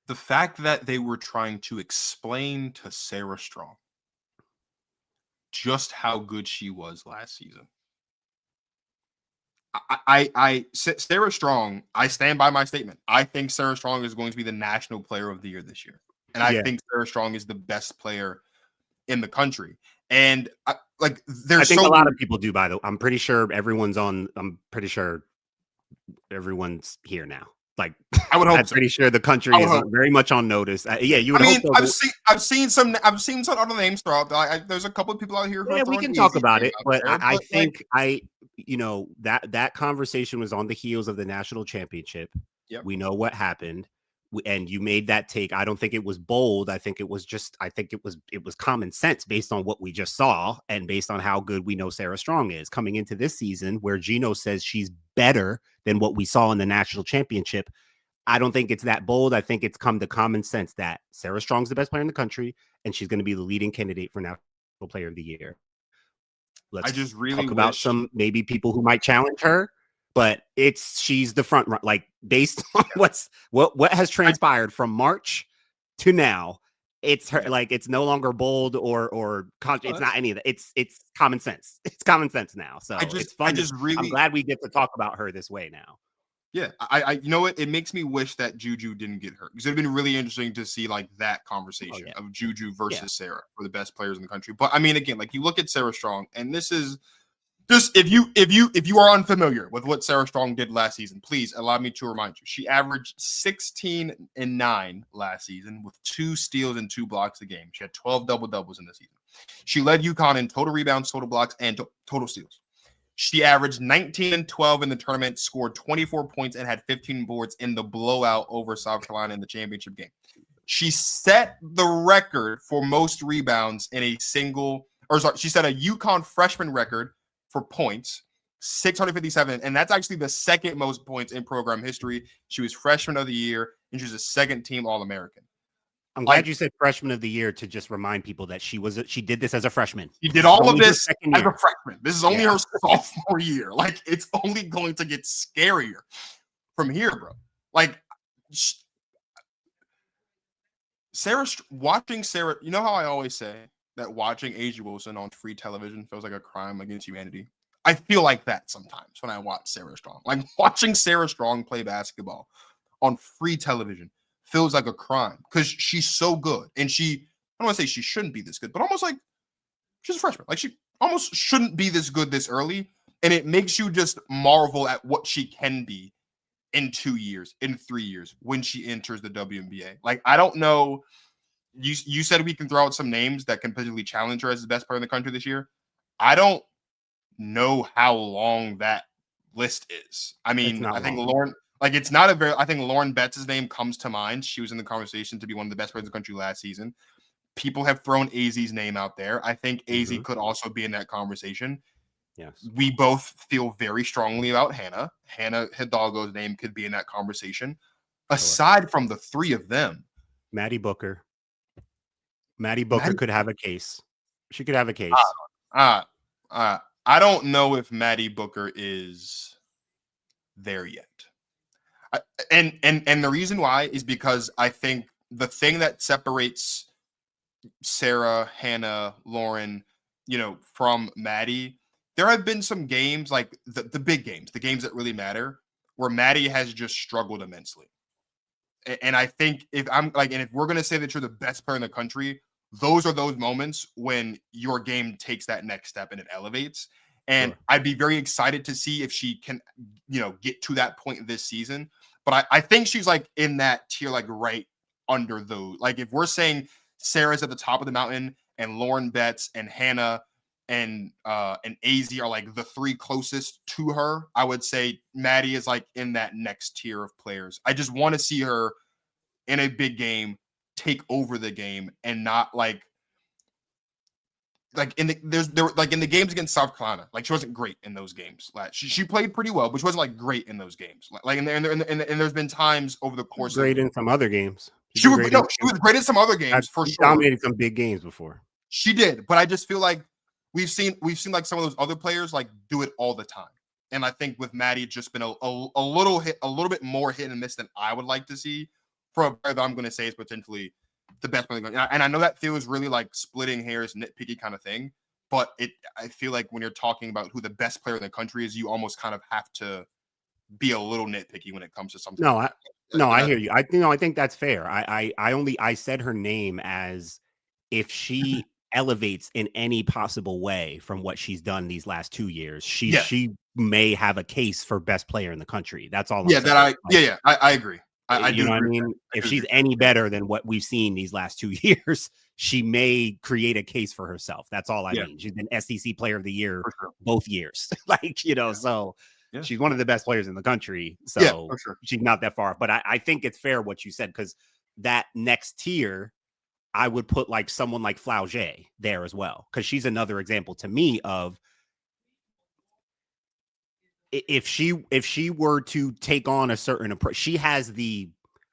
the fact that they were trying to explain to Sarah Strong just how good she was last season. Sarah Strong, I stand by my statement. I think Sarah Strong is going to be the National Player of the Year this year. And I think Sarah Strong is the best player in the country. And I think a lot of people do, by the way. I'm pretty sure everyone's here now. Like, I would hope I'm pretty sure the country is very much on notice. You would hope so. I've seen some other names throughout. There's a couple of people out here who we can talk about it, but I think that conversation was on the heels of the national championship. Yep. We know what happened, and you made that take. I don't think it was bold. I think it was common sense based on what we just saw and based on how good we know Sarah Strong is coming into this season, where Gino says she's better than what we saw in the national championship. I don't think it's that bold. I think it's come to common sense that Sarah Strong's the best player in the country, and she's going to be the leading candidate for National Player of the Year. Let's talk about some maybe people who might challenge her, but she's the front run. Like, based on what has transpired from March to now, it's her. Like, it's no longer bold or it's not any of that. It's common sense. It's common sense now. So it's fun. I'm glad we get to talk about her this way now. Yeah, I you know what? It makes me wish that Juju didn't get hurt, because it'd been really interesting to see like that conversation of Juju versus Sarah for the best players in the country. But I mean, again, like, you look at Sarah Strong, and this is just if you are unfamiliar with what Sarah Strong did last season, please allow me to remind you. She averaged 16 and 9 last season with 2 steals and 2 blocks a game. She had 12 double-doubles in the season. She led UConn in total rebounds, total blocks, and total steals. She averaged 19 and 12 in the tournament, scored 24 points, and had 15 boards in the blowout over South Carolina in the championship game. She set the record for most rebounds in she set a UConn freshman record for points, 657, and that's actually the second most points in program history. She was freshman of the year, and she was a second-team All-American. I'm glad you said freshman of the year to just remind people that she did this as a freshman. She did all of this as a freshman. This is only her sophomore year. Like, it's only going to get scarier from here, bro. Like, watching Sarah, you know how I always say that watching A'ja Wilson on free television feels like a crime against humanity? I feel like that sometimes when I watch Sarah Strong. Like, watching Sarah Strong play basketball on free television feels like a crime, because she's so good. And I don't want to say she shouldn't be this good, but almost like she's a freshman. Like, she almost shouldn't be this good this early. And it makes you just marvel at what she can be in 2 years, in 3 years, when she enters the WNBA. Like, I don't know. You said we can throw out some names that can potentially challenge her as the best player in the country this year. I don't know how long that list is. I mean, I think Lauren, like, it's not I think Lauren Betts' name comes to mind. She was in the conversation to be one of the best players in the country last season. People have thrown AZ's name out there. I think AZ could also be in that conversation. Yes. We both feel very strongly about Hannah. Hannah Hidalgo's name could be in that conversation. Aside from the 3 of them, Maddie Booker could have a case. She could have a case. I don't know if Maddie Booker is there yet. And the reason why is because I think the thing that separates Sarah, Hannah, Lauren, from Maddie, there have been some games, like the big games, the games that really matter, where Maddie has just struggled immensely. And I think if we're going to say that you're the best player in the country, those are those moments when your game takes that next step and it elevates. And I'd be very excited to see if she can, get to that point this season. But I think she's like in that tier, like right under those. Like, if we're saying Sarah's at the top of the mountain and Lauren Betts and Hannah and AZ are like the 3 closest to her, I would say Maddie is like in that next tier of players. I just want to see her in a big game take over the game, and not like in the games against South Carolina. Like, she wasn't great in those games. Like, she played pretty well, but she wasn't like great in those games. And there's been times over the course great in some other games. She was great in some other games for sure. Dominated some big games before. She did, but I just feel like we've seen like some of those other players like do it all the time. And I think with Maddie, it's just been a little bit more hit and miss than I would like to see for a player that I'm going to say is potentially the best player. And I know that feels really like splitting hairs, nitpicky kind of thing. But I feel like when you're talking about who the best player in the country is, you almost kind of have to be a little nitpicky when it comes to something No, like that. no, But I hear you. I think that's fair. I said her name as if she elevates in any possible way from what she's done these last 2 years, yeah, she may have a case for best player in the country. That's all I'm yeah, saying. Like, I agree. I you do know what I agree with that. mean? I If do agree she's with that. any better than what we've seen these last 2 years, she may create a case for herself. That's all I Yeah, mean. She's been SEC player of the year for sure. both years. Like, Yeah, so yeah, she's one of the best players in the country. yeah, So for sure. she's not that far. But I think it's fair what you said, because that next tier, I would put like someone like Flau'jae there as well, because she's another example to me of if she were to take on a certain approach, she has the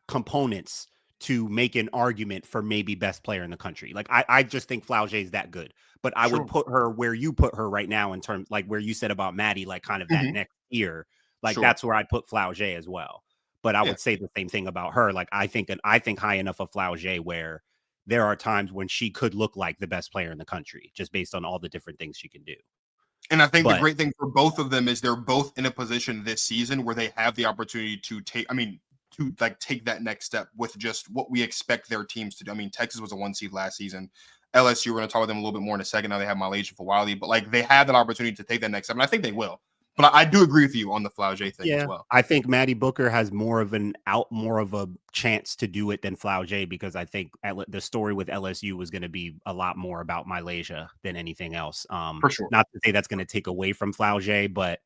components to make an argument for maybe best player in the country. Like I just think Flau'jae is that good, but I would Sure. put her where you put her right now in terms like where you said about Maddie, like kind of that Hmm. next year. Like Sure. that's where I'd put Flau'jae as well. But I Yeah. would say the same thing about her. Like I think high enough of Flau'jae where there are times when she could look like the best player in the country just based on all the different things she can do. And I think the But great thing for both of them is they're both in a position this season where they have the opportunity to take that next step with just what we expect their teams to do. I mean, Texas was a 1 seed last season. LSU, we're going to talk about them a little bit more in a second. Now they have Malaysia for Wiley, but like they have that opportunity to take that next step. And I think they will. But I do agree with you on the Flau'jae thing as yeah, well. I think Maddie Booker has more of a chance to do it than Flau'jae, because I think the story with LSU was going to be a lot more about Malaysia than anything else. For sure. Not to say that's going to take away from Flau'jae, but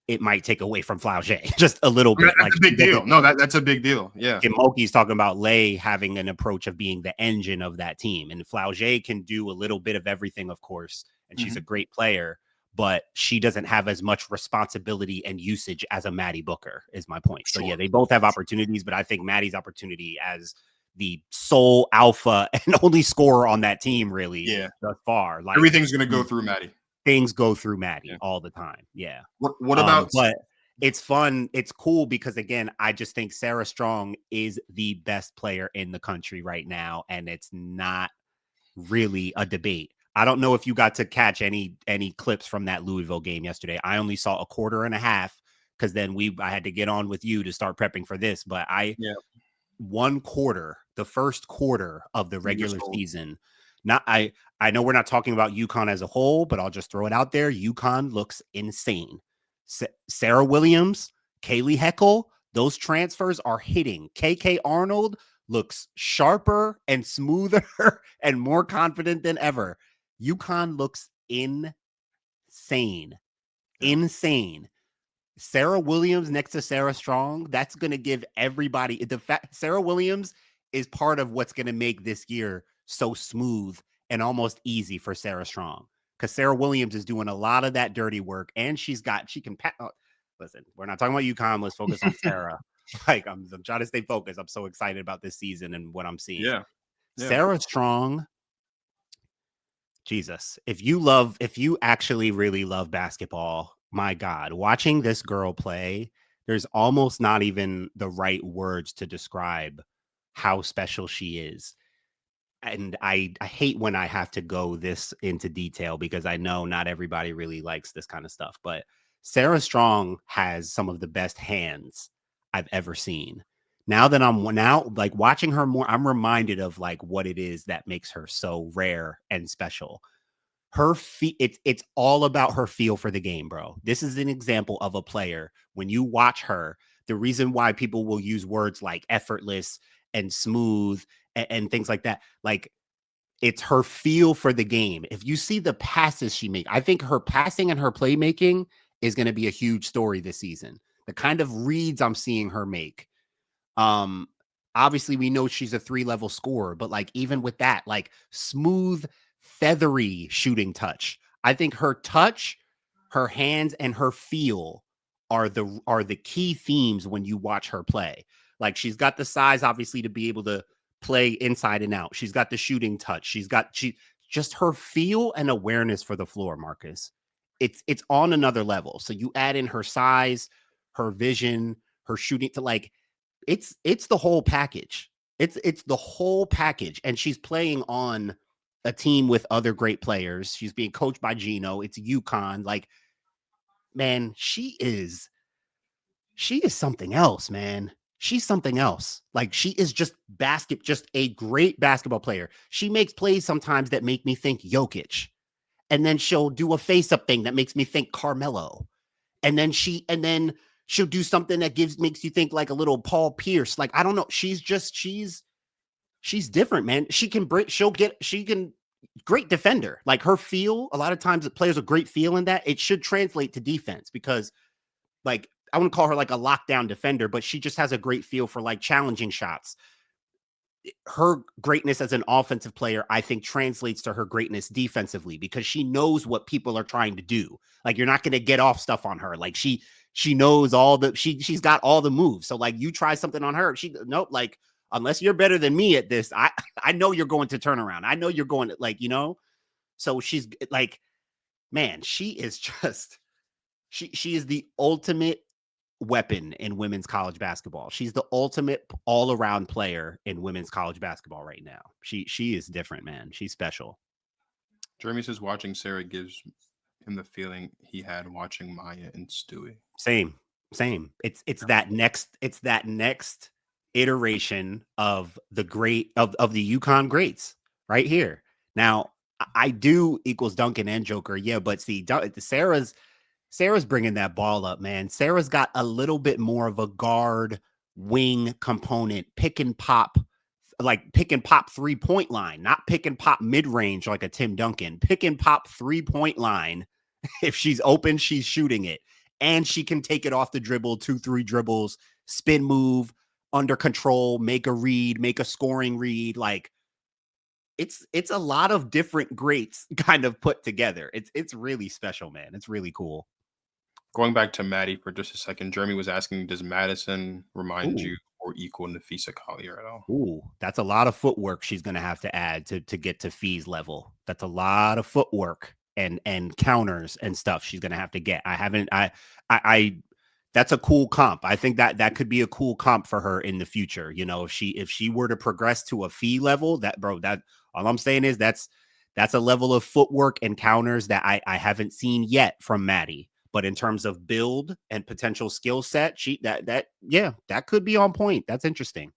it might take away from Flau'jae just a little I mean, bit. that's Like a big deal. No, that's a big deal. Yeah. Kim Mulkey's talking about Lay having an approach of being the engine of that team, and Flau'jae can do a little bit of everything, of course, and she's a Hmm. great player, but she doesn't have as much responsibility and usage as a Maddie Booker, is my point. So yeah, Sure. they both have opportunities, but I think Maddie's opportunity as the sole alpha and only scorer on that team really Yeah. thus far, like Everything's going to go through Maddie. things go through Maddie Yeah. all the time. Yeah. What about But it's fun. It's cool because again, I just think Sarah Strong is the best player in the country right now, and it's not really a debate. I don't know if you got to catch any clips from that Louisville game yesterday. I only saw a quarter and a half because then I had to get on with you to start prepping for this. But yeah, the first quarter of the you were regular sold. season. Not I know we're not talking about UConn as a whole, but I'll just throw it out there. UConn looks insane. Sarah Williams, Kaylee Heckel, those transfers are hitting. KK Arnold looks sharper and smoother and more confident than ever. UConn looks insane. Yeah. Insane. Sarah Williams next to Sarah Strong, that's going to give everybody the fact Sarah Williams is part of what's going to make this year so smooth and almost easy for Sarah Strong, because Sarah Williams is doing a lot of that dirty work, and she can listen, we're not talking about UConn. Let's focus on Sarah. Like I'm trying to stay focused. I'm so excited about this season and what I'm seeing. Yeah. Yeah. Sarah Strong, Jesus, if you actually really love basketball, my God, watching this girl play, there's almost not even the right words to describe how special she is. And I hate when I have to go this into detail because I know not everybody really likes this kind of stuff, but Sarah Strong has some of the best hands I've ever seen. Now that I'm like watching her more, I'm reminded of like what it is that makes her so rare and special. Her feet, it's all about her feel for the game, bro. This is an example of a player. When you watch her, the reason why people will use words like effortless and smooth and things like that, like it's her feel for the game. If you see the passes she makes, I think her passing and her playmaking is going to be a huge story this season. The kind of reads I'm seeing her make. Um, Obviously we know she's a 3-level scorer, but like even with that, like smooth, feathery shooting touch. I think her touch, her hands, and her feel are the key themes when you watch her play. Like she's got the size, obviously, to be able to play inside and out. She's got the shooting touch. She just her feel and awareness for the floor, Marcus. It's on another level. So you add in her size, her vision, her shooting to like it's the whole package. It's the whole package, and she's playing on a team with other great players. She's being coached by Gino. It's UConn. Like, man, she is something else, man. She's something else. Like, she is just a great basketball player. She makes plays sometimes that make me think Jokic. And then she'll do a face-up thing that makes me think Carmelo. And then she'll do something that makes you think like a little Paul Pierce. Like, I don't know. She's different, man. She can great defender. Like, her feel, a lot of times it players a great feel in that. It should translate to defense because, like, I wouldn't call her like a lockdown defender, but she just has a great feel for like challenging shots. Her greatness as an offensive player, I think, translates to her greatness defensively because she knows what people are trying to do. Like, you're not going to get off stuff on her. Like, she knows she's got all the moves. So like, you try something on her, nope. Like, unless you're better than me at this, I know you're going to turn around. I know you're going to, like, so she's like, man, she is just, she is the ultimate weapon in women's college basketball. She's the ultimate all-around player in women's college basketball right now. She is different, man. She's special. Jeremy says watching Sarah gives him the feeling he had watching Maya and Stewie. Same. It's that next iteration of the the UConn greats right here. Now, I do equals Duncan and Joker. Yeah, but see, Sarah's bringing that ball up, man. Sarah's got a little bit more of a guard wing component, pick and pop 3-point line, not pick and pop mid-range like a Tim Duncan, pick and pop 3-point line. If she's open, she's shooting it. And she can take it off the dribble, 2-3 dribbles, spin move, under control, make a read, make a scoring read. Like, it's a lot of different greats kind of put together. It's really special, man. It's really cool. Going back to Maddie for just a second, Jeremy was asking, does Madison remind you or equal Nafisa Collier at all? Ooh, that's a lot of footwork she's going to have to add to get to Fee's level. That's a lot of footwork and counters and stuff she's going to have to get. That's a cool comp. I think that could be a cool comp for her in the future. If she were to progress to a Fee level, that all I'm saying is that's a level of footwork and counters that I haven't seen yet from Maddie. But in terms of build and potential skill set, that could be on point. That's interesting.